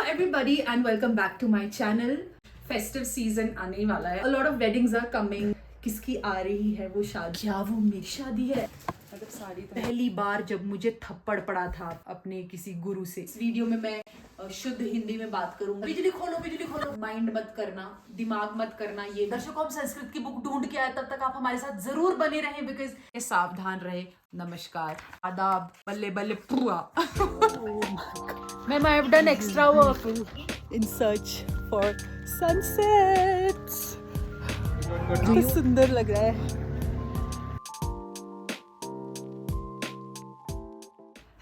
everybody and welcome back to my channel. Festive season आने वाला है. A lot of weddings are coming. किसकी आ रही है वो शादी? क्या वो मेरी शादी है? मतलब साड़ी तो पहली बार जब मुझे थप्पड़ पड़ा था अपने किसी गुरु से. इस वीडियो में मैं शुद्ध हिंदी में बात करूंगा. बिजली खोलो, माइंड मत करना, दिमाग मत करना. ये दर्शकों, हम संस्कृत की बुक ढूंढ के आए, तब तक आप हमारे साथ जरूर बने रहें बिकॉज सावधान रहे. नमस्कार, आदाब, बल्ले बल्ले पुआ. Ma'am, I have done extra work in search for sunsets. कितना सुंदर लग रहा है.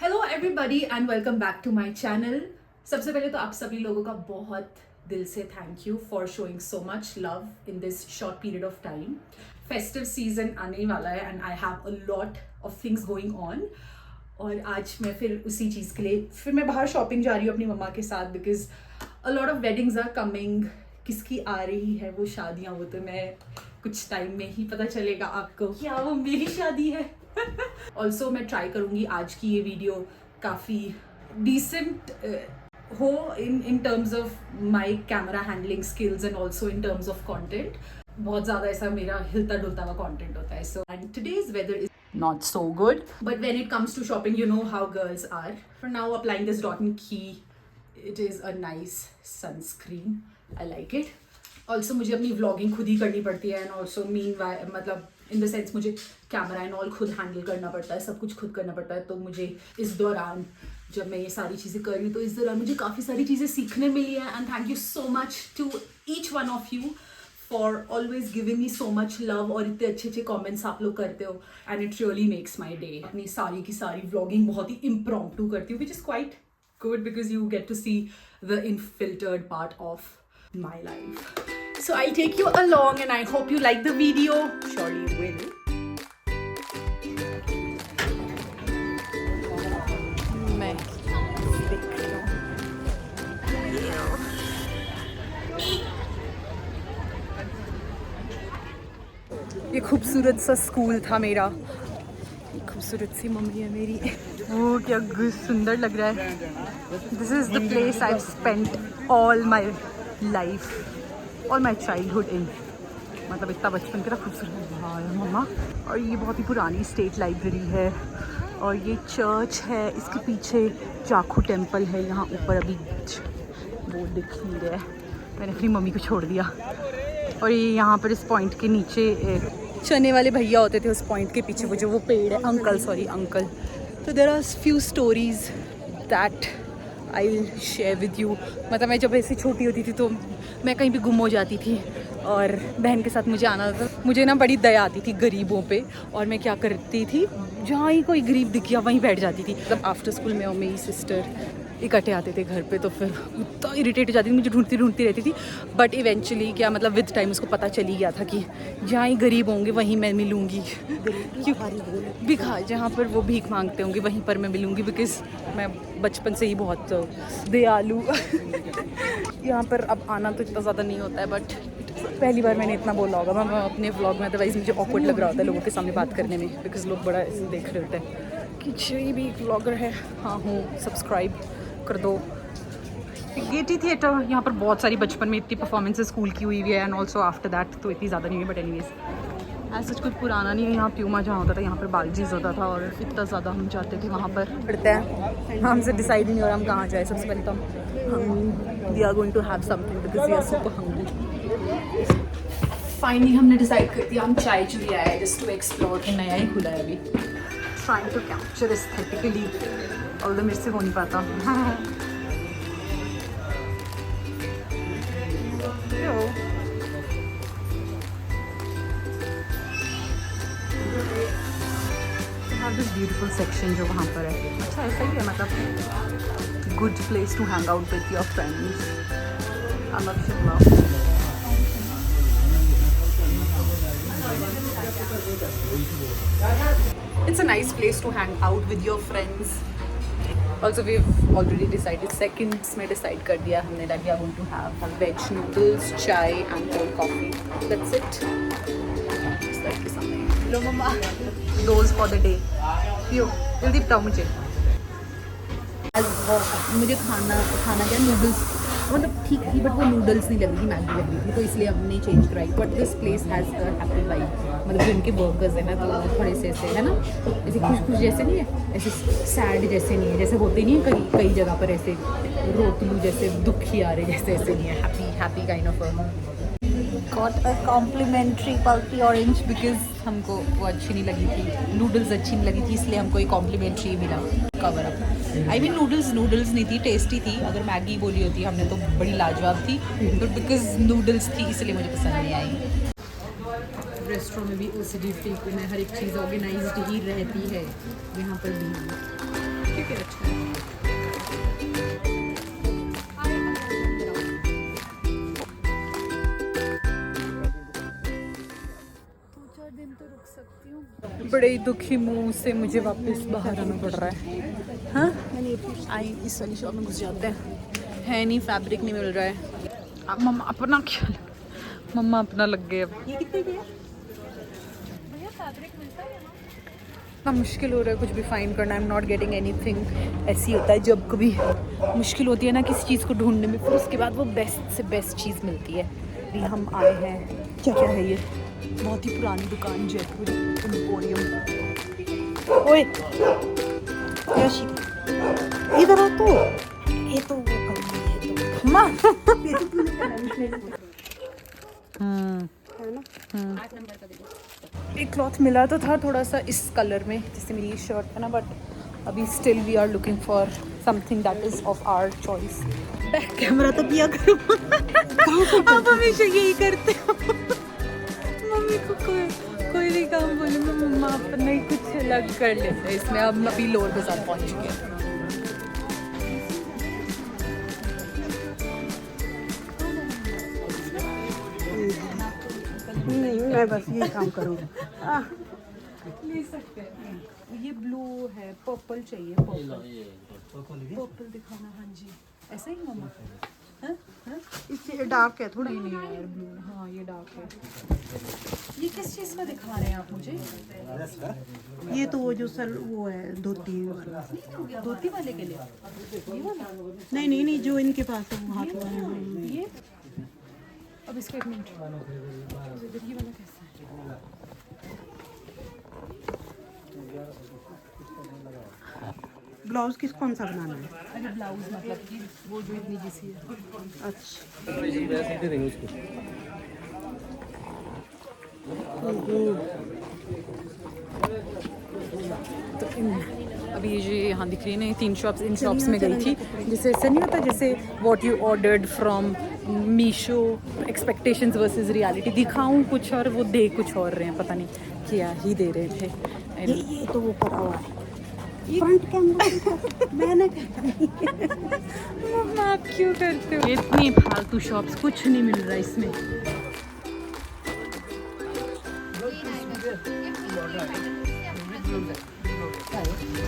Hello everybody and welcome back to my channel. सबसे पहले तो आप सभी लोगों का बहुत दिल से thank you for showing so much love in this short period of time. Festive season आने वाला है and I have a lot of things going on. और आज मैं फिर उसी चीज़ के लिए फिर मैं बाहर शॉपिंग जा रही हूँ अपनी मम्मा के साथ because a lot of weddings are coming. किसकी आ रही है वो शादियाँ, वो तो मैं कुछ टाइम में ही पता चलेगा आपको. क्या वो मेरी शादी है? ऑल्सो मैं ट्राई करूँगी आज की ये वीडियो काफ़ी डिसेंट हो in terms of my camera handling skills and also in terms of content. बहुत ज़्यादा ऐसा मेरा हिलता डुलता हुआ content होता है. So and today's weather is not so good. But when it comes to shopping, you know how girls are. For now, applying this Dot & Key, it is a nice sunscreen. I like it. Also मुझे अपनी vlogging खुद ही करनी पड़ती है and also meanwhile मतलब in the sense मुझे camera and all खुद handle करना पड़ता है, सब कुछ खुद करना पड़ता है. तो मुझे इस दौरान जब मैं ये सारी चीज़ें कर रही हूँ तो इस दौरान मुझे काफ़ी सारी चीज़ें सीखने मिली है. And thank you so much to each one of you for always giving me so much love. और इतने अच्छे अच्छे कमेंट्स आप लोग करते हो and it really makes my day. अपनी सारी की सारी व्लॉगिंग बहुत ही इम्प्रॉम्प्टू करती हूँ which is quite good because you get to see the unfiltered part of my life. So I'll take you along and I hope you like the video. Surely you will. मैं देख रही हूँ. ये खूबसूरत सा school था मेरा. खूबसूरत सी मम्मी है मेरी. वो क्या सुंदर लग रहा है. This is the place I have spent all my life, all my childhood इन. मतलब इतना बचपन कितना खूबसूरत रहा है मम्मा. और ये बहुत ही पुरानी स्टेट लाइब्रेरी है और ये चर्च है. इसके पीछे जाखू टेम्पल है. यहाँ ऊपर अभी वो दिख नहीं रहा है, मैंने अपनी मम्मी को छोड़ दिया. और ये यहाँ पर इस पॉइंट के नीचे चने वाले भैया होते थे. उस पॉइंट के पीछे वो जो वो पेड़ है, अंकल. तो there are few stories that I will share with you. मतलब मैं जब ऐसे छोटी होती थी तो मैं कहीं भी गुम हो जाती थी और बहन के साथ मुझे आना था. मुझे ना बड़ी दया आती थी गरीबों पे और मैं क्या करती थी, जहाँ ही कोई गरीब दिख गया वहीं बैठ जाती थी. मतलब आफ्टर स्कूल में और मेरी सिस्टर इकट्ठे आते थे घर पे तो फिर उतना इरिटेट हो जाती थी, मुझे ढूंढती रहती थी. बट इवेंचुअली क्या मतलब विद टाइम उसको पता चली गया था कि जहाँ ही गरीब होंगे वहीं मैं मिलूँगी. जहाँ पर वो भीख मांगते होंगे वहीं पर मैं मिलूँगी बिकॉज मैं बचपन से ही बहुत दयालु. यहाँ पर अब आना तो इतना ज़्यादा नहीं होता है बट पहली बार मैंने इतना बोला होगा मैं अपने व्लॉग में. अदरवाइज़ मुझे ऑकवर्ड लग रहा होता है लोगों के सामने बात करने में बिकॉज लोग बड़ा ऐसे देख रहे होते हैं कि ये भी एक व्लॉगर है. हाँ हूँ, सब्सक्राइब कर दो. गेटी थिएटर, यहाँ पर बहुत सारी बचपन में इतनी परफॉर्मेंसेस स्कूल की हुई है एंड ऑल्सो आफ्टर दैट तो इतनी ज़्यादा नहीं है. बट एनीवेज ऐसा कुछ पुराना नहीं है. यहाँ प्यूमा जहाँ होता था यहाँ पर बालजीज होता था और इतना ज़्यादा हम जाते थे वहाँ पर. पढ़ते हैं हमसे डिसाइड नहीं हो रहा हम कहाँ जाए. सबसे पहले तो हम we are going to have something because we are super hungry. Finally हमने डिसाइड कर दिया हम चाय चुरी आए जस्ट टू एक्सप्लोर. नया ही खुला है अभी. Trying to capture aesthetically although मेरे से हो नहीं पाता. दिस ब्यूटीफुल सेक्शन जो वहाँ पर है. अच्छा ऐसा ही है मतलब good place to hang out with your friends. I love Shimla. It's a nice place to hang out with your friends. Also we've already decided seconds में decide कर दिया हमने that we are going to have veg noodles, chai and cold coffee. That's it. Just like this something. Hello mama. Those for the day. पियो जल्दी बताओ मुझे. मुझे खाना क्या नूडल्स मतलब ठीक थी बट वो नूडल्स नहीं लग रही थी, मैगी लग रही थी, तो इसलिए हमने चेंज कराई। But this place has a happy vibe, मतलब जो इनके वर्कर्स हैं ना तो थोड़े से ऐसे है ना, ऐसे खुश जैसे नहीं है, ऐसे सैड जैसे नहीं है, जैसे होते नहीं है कई कई जगह पर ऐसे रोतलू जैसे दुखी आ रहे जैसे, ऐसे नहीं है, happy kind of got a complimentary pulpy orange because हमको वो अच्छी नहीं लगी थी, नूडल्स अच्छी नहीं लगी थी, इसलिए हमको एक कॉम्प्लीमेंट्री मिला cover up. I mean noodles नहीं थी, टेस्टी थी, अगर मैगी बोली होती हमने तो बड़ी लाजवाब थी, बट बिकॉज नूडल्स थी इसलिए मुझे पसंद नहीं आई। रेस्टोरेंट में भी ओसीडी फ्री में हर एक चीज़ ऑर्गेनाइज्ड ही रहती है, यहाँ पर भी ठीक है, अच्छा है। बड़े ही दुखी मुंह से मुझे वापस बाहर आना पड़ रहा है। हाँ आई इस वाली शॉप में घुस जाते हैं, है नहीं, फैब्रिक नहीं मिल रहा है। अब मम्मा अपना क्या, मम्मा अपना लग गए। अब ये कितने के हैं? भैया फैब्रिक मिलता है यहाँ? इतना मुश्किल हो रहा है कुछ भी फाइंड करना, I am not getting anything. ऐसी होता है जब कभी मुश्किल होती है ना किसी चीज़ को ढूंढने में, फिर उसके बाद वो बेस्ट से बेस्ट चीज़ मिलती है। अभी हम आए हैं, क्या क्या है ये, बहुत ही पुरानी दुकान जयपुर एम्पोरियम। ओए यशी इधर आ, तो ये तो वो करनी है तो मां ये तो तूने करना है ना। 8 नंबर का देखो, एक क्लॉथ मिला तो था थोड़ा सा इस कलर में जैसे मेरी शर्ट है ना, बट अभी still we are looking for something that is of our choice. Back camera तो किया करो आप हमेशा यही करते हो। मम्मी को कोई भी काम बोले तो मम्मा अपना ही कुछ अलग कर लेते हैं। इसमें अब अभी लोअर बाजार पहुंच चुके हैं। नहीं मैं बस ये काम करूँगा। ले सकते हैं, ये ब्लू है, पर्पल चाहिए, पर्पल दिखाना। हाँ जी ऐसा ही मम्मा, हाँ हाँ इससे डार्क है थोड़ा। नहीं यार ब्लू, हाँ ये डार्क है। ये किस चीज़ का दिखा रहे हैं आप मुझे? ये तो वो जो सर वो है धोती वाला। धोती वाले के लिए ये वाला? नहीं नहीं नहीं जो इनके पास है वो हाथ में। ये अब इसका एक मिनट, ये वाला कैसा है? ब्लाउज किस कौन सा बनाना है? अरे ब्लाउज मतलब कि वो जो इतनी जैसी है। अच्छा तो अभी ये जो यहाँ दिख रही है ना, ये 3 शॉप्स, इन शॉप्स में गई थी, जिसे ऐसा नहीं होता जैसे what you ordered from Meesho, expectations versus reality, दिखाऊं कुछ और वो दे कुछ और रहे हैं, पता नहीं क्या ही दे रहे थे। ये तो वो करा हुआ है फ्रंट कैमरा मैंने मम्मा आप क्यों करते हो? इतनी फालतू शॉप्स, कुछ नहीं मिल रहा इसमें।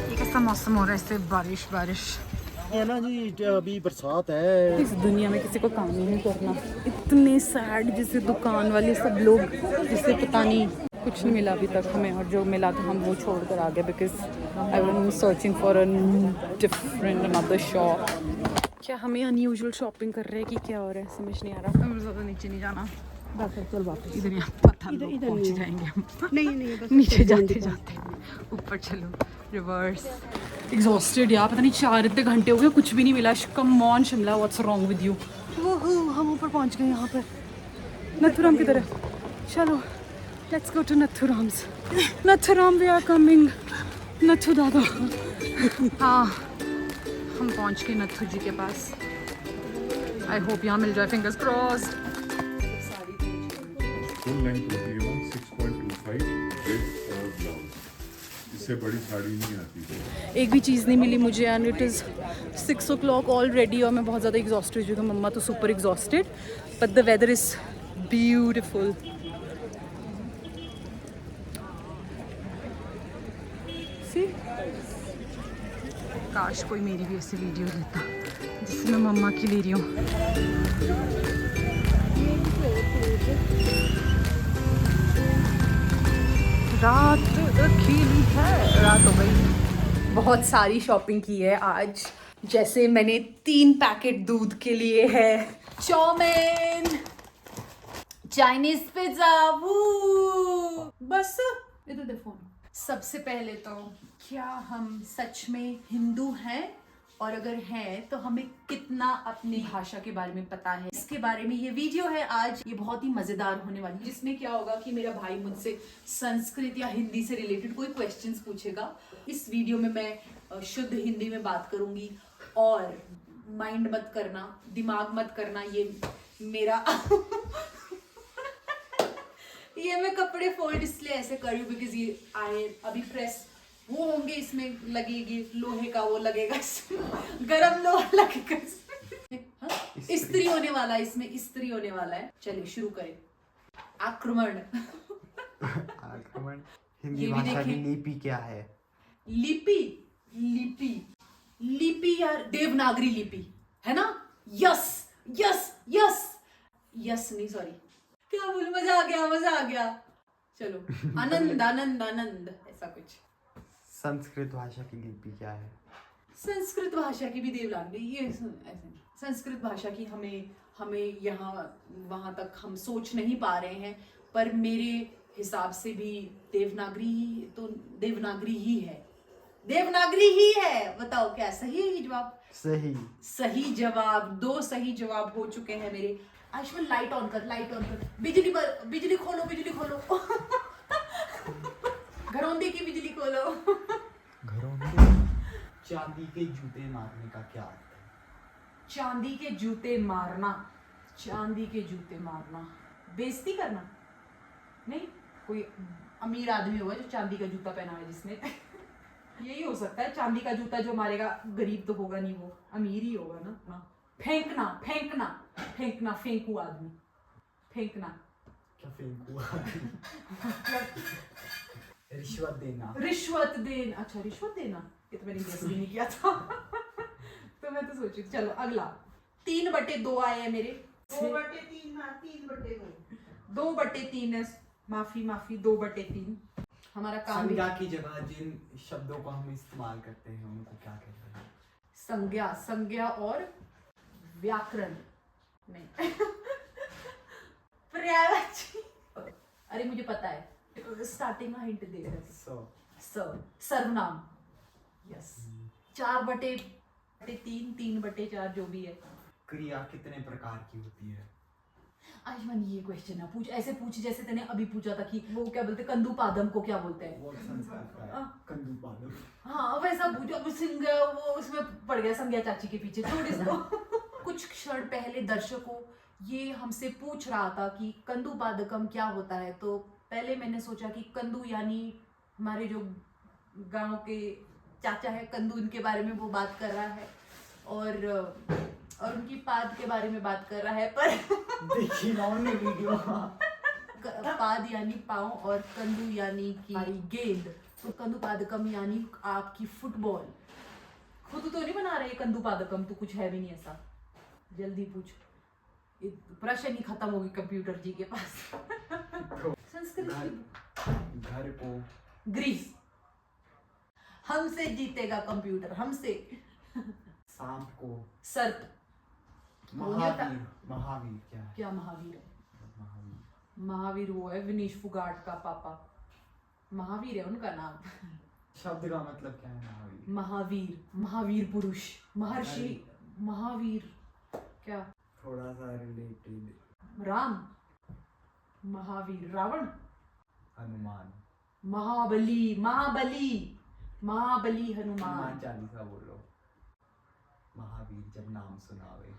ये कैसा मौसम हो रहा है, इससे बारिश है ना जी, अभी बरसात है। इस दुनिया में किसी को काम ही नहीं करना। इतने सैड जैसे दुकान वाले सब लोग, जिससे पता नहीं कुछ नहीं मिला अभी तक हमें, और जो मिला था हम वो छोड़ कर आ गए because I was searching for a different another shop. क्या हमें अनयूजुअल शॉपिंग कर रहे हैं कि क्या हो रहा है समझ नहीं आ रहा। हम ज़्यादा नीचे नहीं जाना, चल वापस इधर यहाँ पता इधर पहुँच जाएंगे हम। नहीं बस नीचे जाते जाते ऊपर चलो, रिवर्स। एग्जॉस्टेड यार, पता नहीं 4 इतने घंटे हो गए कुछ भी नहीं मिला। Come on Shimla, what's wrong with you? वो हम ऊपर पहुंच गए, यहाँ पर नथुराम की तरफ। चलो let's go to Nathuram's. Nathuram we are coming, Nathu दादा। हाँ हम पहुंच गए नथु जी के पास। आई होप यहाँ मिल जाए, फिंगर्स क्रॉस्ड। फुल लेंथ होती है 6.25 विद ब्लाउज, इससे बड़ी साड़ी नहीं आती। एक भी चीज़ नहीं मिली मुझे and it is 6 o'clock already, और मैं बहुत ज़्यादा एग्जॉस्टेड हो चुकी हूँ। मम्मा तो super exhausted, but the weather is beautiful. See काश कोई मेरी भी ऐसी वीडियो लेता जिससे मैं मम्मा की ले रही हूँ। रात खिली है, रात हो गई। बहुत सारी शॉपिंग की है आज, जैसे मैंने 3 पैकेट दूध के लिए है चाउमीन, चाइनीज पिज्जा, बस इधर दे फोन। सबसे पहले तो क्या हम सच में हिंदू हैं, और अगर हैं तो हमें कितना अपनी भाषा के बारे में पता है, इसके बारे में ये वीडियो है आज। ये बहुत ही मजेदार होने वाली है, जिसमें क्या होगा कि मेरा भाई मुझसे संस्कृत या हिंदी से रिलेटेड कोई क्वेश्चंस पूछेगा। इस वीडियो में मैं शुद्ध हिंदी में बात करूंगी, और माइंड मत करना, दिमाग मत करना, ये मेरा ये मैं कपड़े फोल्ड इसलिए ऐसे कर रही हूँ बिकॉज ये आए अभी प्रेस वो होंगे, इसमें लगेगी लोहे का वो लगेगा, गरम लोहा लगेगा, इस्त्री होने वाला है, इसमें इस्त्री होने वाला है। चलिए शुरू करें। आक्रमण। आक्रमण हिंदी ये भी भाषा की देखें। लिपि क्या है? लिपि, लिपि, लिपि यार देवनागरी लिपि है ना। यस यस यस यस नहीं सॉरी, क्या बोल, मजा आ गया, मजा आ गया। चलो आनंद आनंद आनंद, ऐसा कुछ। संस्कृत भाषा की लिपि क्या है? संस्कृत भाषा की भी देवनागरी, ये ऐसे संस्कृत भाषा की हमें यहाँ वहां तक हम सोच नहीं पा रहे हैं, पर मेरे हिसाब से भी देवनागरी तो देवनागरी ही है, देवनागरी ही है। बताओ क्या सही है ये जवाब? सही। सही जवाब, 2 सही जवाब हो चुके हैं मेरे। आयुष्मान लाइट ऑन कर, लाइट ऑन कर, बिजली खोलो, बिजली खोलो। घरौंदे की बिजली खोलो। चांदी के जूते मारने का क्या अर्थ है? चांदी के जूते मारना, चांदी के जूते मारना, बेइज्जती करना नहीं। कोई अमीर आदमी होगा जो चांदी का जूता पहना है जिसने यही हो सकता है। चांदी का जूता जो मारेगा गरीब तो होगा नहीं, वो अमीर ही होगा ना। फेंकना, फेंकना, फेंकना, फेंकू आदमी, फेंकना। क्या फेंकू? रिश्वत देना। रिश्वत देना, अच्छा रिश्वत देना, ये तो मैंने गेस भी नहीं किया था। तो मैं तो सोची। चलो अगला, 3/2 आए हैं मेरे। 2/3 है, माफी माफी, 2/3 हमारा काम। संज्ञा की जगह जिन शब्दों को हम इस्तेमाल करते हैं उनको क्या कहते हैं? संज्ञा, संज्ञा और व्याकरण नहीं। पर्यायवाची, अरे मुझे पता है, स्टार्टिंग में हिंट दे रहे थे। सर्वनाम, यस। 4/3, 3/4 जो भी है। क्रिया कितने प्रकार की होती है? आयुष्मान ये क्वेश्चन ना पूछ, ऐसे पूछ जैसे तूने अभी पूछा था कि वो क्या बोलते, कंदू पादम को क्या बोलते हैं। वो संस्कृत का है, कंदूपादम। हाँ वैसा पूछो। अब सिंह वो उसमें पड़ गया, संज्ञा चाची के पीछे, छोड़ इसको। कुछ क्षण पहले दर्शकों ये हमसे पूछ रहा था कि कंदू पादकम क्या होता है, तो पहले मैंने सोचा कि कंदू यानी हमारे जो गांव के चाचा है कंदू, इनके बारे में वो बात कर रहा है, और उनकी पाद के बारे में बात कर रहा है, पर देखी ना उन्होंने वीडियो। पाद यानी पाँव और कंदू यानी कि गेंद, तो कंदू पादकम यानी आपकी फुटबॉल। खुद तो नहीं बना रहे कंदू पादकम, तो कुछ है भी नहीं ऐसा। जल्दी पूछ, प्रश्न ही खत्म होगी कंप्यूटर जी के पास। संस्कृत की घर को ग्रीस, हमसे जीतेगा कंप्यूटर, हमसे। सांप को सर्प, महावीर। महावीर क्या है? क्या महावीर है? महावीर, महावीर वो है विनीश फुगाट का पापा, महावीर है उनका नाम। शब्द का मतलब क्या है महावीर? महावीर, महावीर पुरुष, महर्षि महावीर। क्या? थोड़ा सा रिलेटेड। राम, महावीर रावण, हनुमान। महाबली, महाबली, महाबली हनुमान हनुमान। चालीसा बोलो। महावीर जब नाम सुनावे।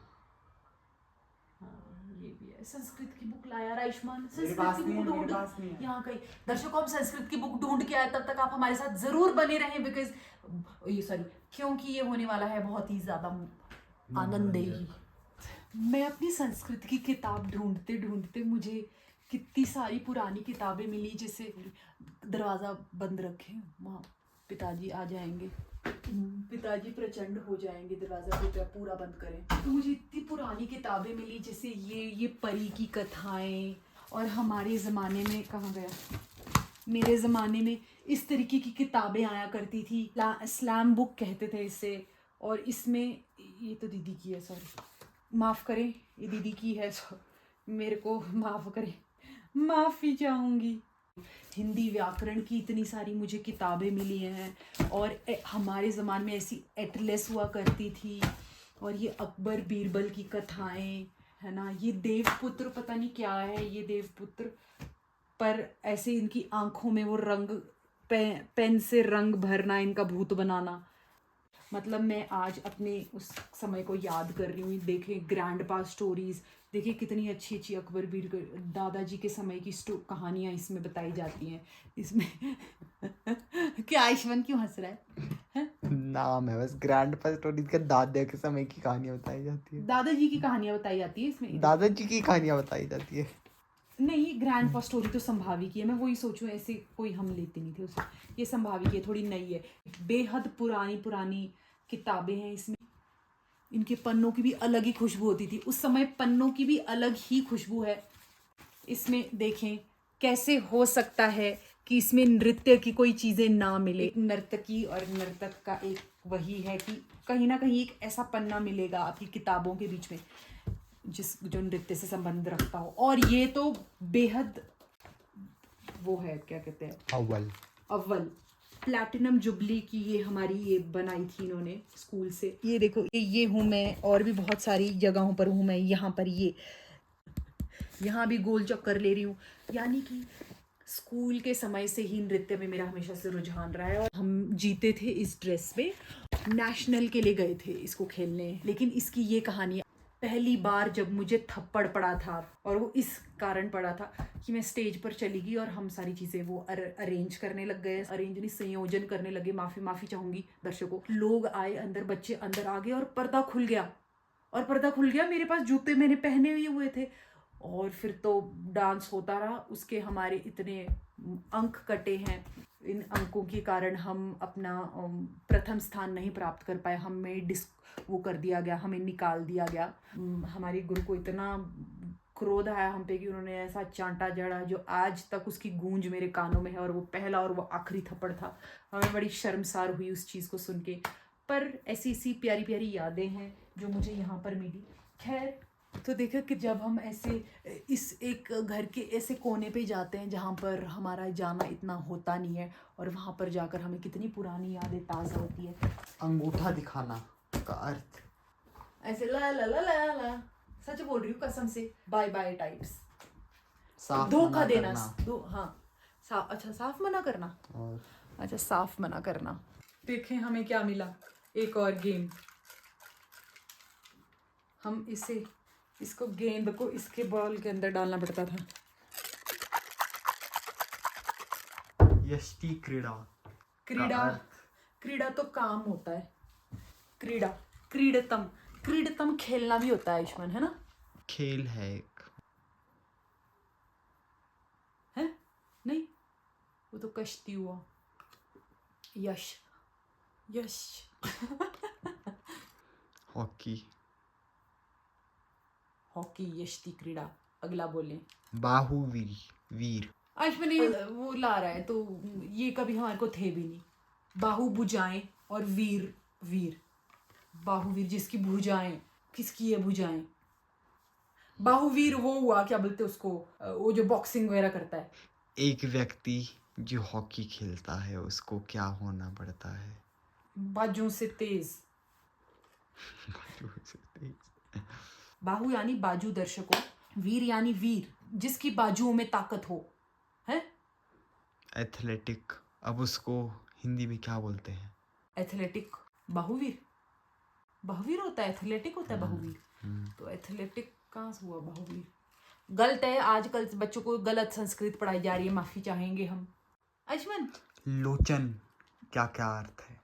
हाँ, ये भी है। संस्कृत की बुक लाया आयुष्मान, मेरे संस्कृत पास की नहीं बुक है, मेरे ढूंढ पास नहीं है। यहाँ कहीं। दर्शकों हम संस्कृत की बुक ढूंढ के आए, तब तक आप हमारे साथ जरूर बने रहें, बिकॉज ये सॉरी क्योंकि ये होने वाला है बहुत ही ज्यादा आनंददायी। मैं अपनी संस्कृत की किताब ढूंढते ढूंढते मुझे कितनी सारी पुरानी किताबें मिली, जैसे दरवाजा बंद रखे, वहाँ पिताजी आ जाएंगे, पिताजी प्रचंड हो जाएंगे, दरवाजा कृपया पूरा बंद करें। तो मुझे इतनी पुरानी किताबें मिली, जैसे ये परी की कथाएं, और हमारे ज़माने में कहाँ गया, मेरे ज़माने में इस तरीके की किताबें आया करती थी, स्लैम बुक कहते थे इसे, और इसमें ये तो दीदी की है, सॉरी माफ़ करें, ये दीदी की है, मेरे को माफ़ करें, माफ़ी चाहूँगी। हिंदी व्याकरण की इतनी सारी मुझे किताबें मिली हैं और हमारे ज़माने में ऐसी एटलस हुआ करती थी, और ये अकबर बीरबल की कथाएं है ना, ये देवपुत्र पता नहीं क्या है ये देवपुत्र, पर ऐसे इनकी आंखों में वो रंग, पेन से रंग भरना, इनका भूत बनाना। मतलब मैं आज अपने उस समय को याद कर रही हूँ। देखें ग्रैंड पा स्टोरीज, देखिए कितनी अच्छी अच्छी अकबर बीर दादाजी के समय की कहानियाँ इसमें बताई जाती हैं। इसमें क्या आयुष्मान क्यों हंस रहा है? नाम है बस ग्रैंड पा स्टोरीज का, दादा के समय की कहानियां बताई जाती है, दादाजी की कहानियाँ बताई जाती है इसमें, दादाजी की कहानियां बताई जाती है। नहीं ग्रैंड पा स्टोरी तो संभावी की है, मैं वही सोचूं, ऐसे कोई हम लेते नहीं थे उसे, ये संभावी की है, थोड़ी नई है, बेहद पुरानी पुरानी किताबें हैं इसमें। इनके पन्नों की भी अलग ही खुशबू होती थी उस समय, पन्नों की भी अलग ही खुशबू है इसमें। देखें कैसे हो सकता है कि इसमें नृत्य की कोई चीज़ें ना मिले। एक नर्तकी और नर्तक का एक वही है कि कहीं ना कहीं एक ऐसा पन्ना मिलेगा आपकी किताबों के बीच में जो नृत्य से संबंध रखता हो। और ये तो बेहद वो है, क्या कहते हैं, अव्वल प्लैटिनम जुबली की ये हमारी ये बनाई थी इन्होंने स्कूल से। ये देखो ये हूँ मैं, और भी बहुत सारी जगहों पर हूँ मैं, यहाँ पर ये यहाँ भी गोल चक्कर ले रही हूँ। यानी कि स्कूल के समय से ही नृत्य में मेरा हमेशा से रुझान रहा है। और हम जीते थे इस ड्रेस पे, नेशनल के लिए गए थे इसको खेलने। लेकिन इसकी ये कहानी, पहली बार जब मुझे थप्पड़ पड़ा था, और वो इस कारण पड़ा था कि मैं स्टेज पर चली गई और हम सारी चीज़ें वो अरेंज करने लग गए, अरेंज नहीं संयोजन करने लगे, माफ़ी चाहूँगी दर्शकों। लोग आए अंदर, बच्चे अंदर आ गए और पर्दा खुल गया, मेरे पास जूते मैंने पहने हुए थे, और फिर तो डांस होता रहा। उसके हमारे इतने अंक कटे हैं, इन अंकों के कारण हम अपना प्रथम स्थान नहीं प्राप्त कर पाए, हमें वो कर दिया गया, हमें निकाल दिया गया। हमारे गुरु को इतना क्रोध आया हम पे कि उन्होंने ऐसा चांटा जड़ा जो आज तक उसकी गूंज मेरे कानों में है, और वो पहला और वो आखिरी थप्पड़ था। हमें बड़ी शर्मसार हुई उस चीज़ को सुन के, पर ऐसी प्यारी प्यारी यादें हैं जो मुझे यहाँ पर मिली। खैर, तो देखा कि जब हम ऐसे इस एक घर के ऐसे कोने पे जाते हैं जहाँ पर हमारा जाना इतना होता नहीं है, और वहाँ पर जाकर हमें कितनी पुरानी यादें ताज़ा होती है। अंगूठा दिखाना का अर्थ ऐसे ला ला ला ला ला, सच बोल रही हूँ कसम से, बाय बाय टाइप्स, साफ धोखा मना देना, करना। हाँ अच्छा साफ मना करना, और अच्छा साफ मना करना। देखें हमें क्या मिला, एक और गेम। हम इसको गेंद को इसके बॉल के अंदर डालना पड़ता था। यष्टि क्रीड़ा क्रीड़ा तो काम होता है, क्रीडतम खेलना भी होता है आयुष्मान, है ना? खेल है एक, है नहीं, वो तो कश्ती हुआ। यश हॉकी यष्टि क्रीड़ा। अगला बोलें। वीर। आयुष्मान ये वो ला रहा है, तो ये कभी हमारे को थे भी नहीं। बाहु भुजाएं और वीर बाहुवीर, जिसकी भुजाएं, किसकी है भुजाएं? बाहुवीर वो हुआ, क्या बोलते उसको, वो जो बॉक्सिंग वगैरह करता है। एक व्यक्ति जो हॉकी खेलता है उसको क्या होना पड़ता है? बाजू से तेज। बाहु यानी बाजू दर्शकों, वीर यानी वीर जिसकी बाजुओं में ताकत हो, है? एथलेटिक, अब उसको हिंदी में क्या बोलते हैं? एथलेटिक, बाहुवीर होता है, एथलेटिक होता है बाहुवीर। तो एथलेटिक कहाँ से हुआ बाहुवीर? गलत है, आजकल बच्चों को गलत संस्कृत पढ़ाई जा रही है, माफी चाहेंगे हम। आयुष्मान, लोचन क्या क्या अर्थ है?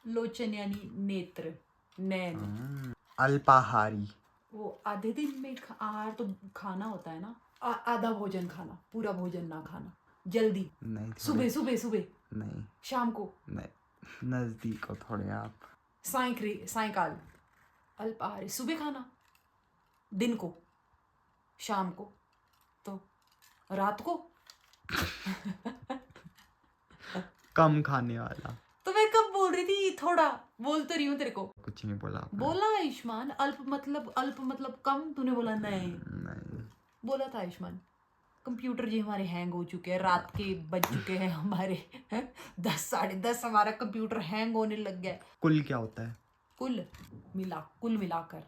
लोचन यानी नेत्र, नैन। अल्पाहारी, वो आधे दिन में आहार तो खाना होता है ना, आधा भोजन खाना, पूरा भोजन ना खाना, जल्दी नहीं, सुबह नहीं, शाम को, नहीं, नजदीक हो थोड़े आप। सायकाल। अल्पाहारी सुबह खाना, दिन को, शाम को, तो रात को। कम खाने वाला। तो मैं कब बोल रही थी थोड़ा, बोल तो रही हूँ तेरे को। कुछ नहीं बोला आपने। बोला आयुष्मान, अल्प मतलब कम, तूने बोला नहीं। नहीं बोला था आयुष्मान। कंप्यूटर जी हमारे हैंग हो चुके हैं, रात के बज चुके हैं हमारे 10 साढ़े 10 हमारा कंप्यूटर हैंग होने लग गया है। कुल क्या होता है? कुल मिलाकर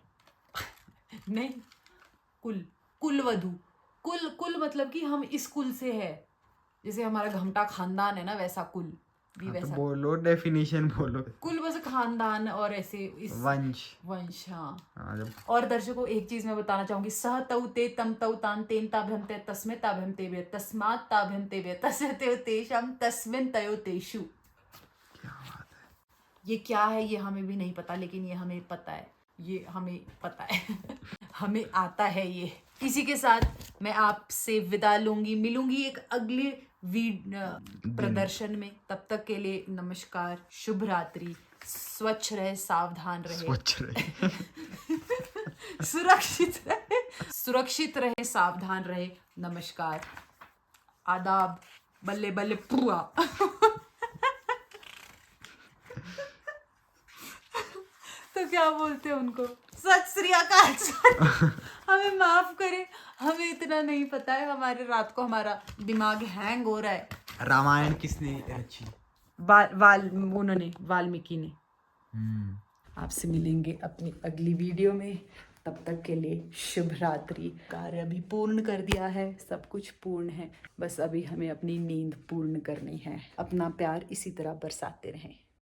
नहीं, कुल वधु, कुल मतलब कि हम इस कुल से है, जैसे हमारा घमटा खानदान है ना, वैसा कुल भी हाँ, तो वैसा। बोलो डेफिनेशन बोलो। कुल बस खानदान और ऐसे इस वंश। हाँ। हाँ, जब और दर्शकों एक चीज मैं बताना चाहूंगी, सह तौ ते तम तौ तान तेन ताभ्यम ते तस्मे ताभ्यम तेभ्य तस्मात् ताभ्यम तेभ्य तस्य तयो तेषां तस्मिन् तयो तेषु। ये क्या है ये हमें भी नहीं पता, लेकिन ये हमें पता है, ये हमें पता है हमें आता है ये। इसी के साथ मैं आपसे विदा लूंगी, मिलूंगी एक अगले प्रदर्शन में। तब तक के लिए नमस्कार, शुभ रात्रि, स्वच्छ रहे, सावधान रहे, स्वच्छ रहे सुरक्षित रहे, सावधान रहे। नमस्कार, आदाब, बल्ले बल्ले पुआ तो क्या बोलते हैं उनको, सत श्री अकाल सर। हमें माफ करें, हमें इतना नहीं पता है, हमारे रात को हमारा दिमाग हैंग हो रहा है। रामायण किसने रची? वाल्मीकि ने। आपसे मिलेंगे अपनी अगली वीडियो में, तब तक के लिए शुभ रात्रि। कार्य अभी पूर्ण कर दिया है, सब कुछ पूर्ण है, बस अभी हमें अपनी नींद पूर्ण करनी है। अपना प्यार इसी तरह बरसाते रहें।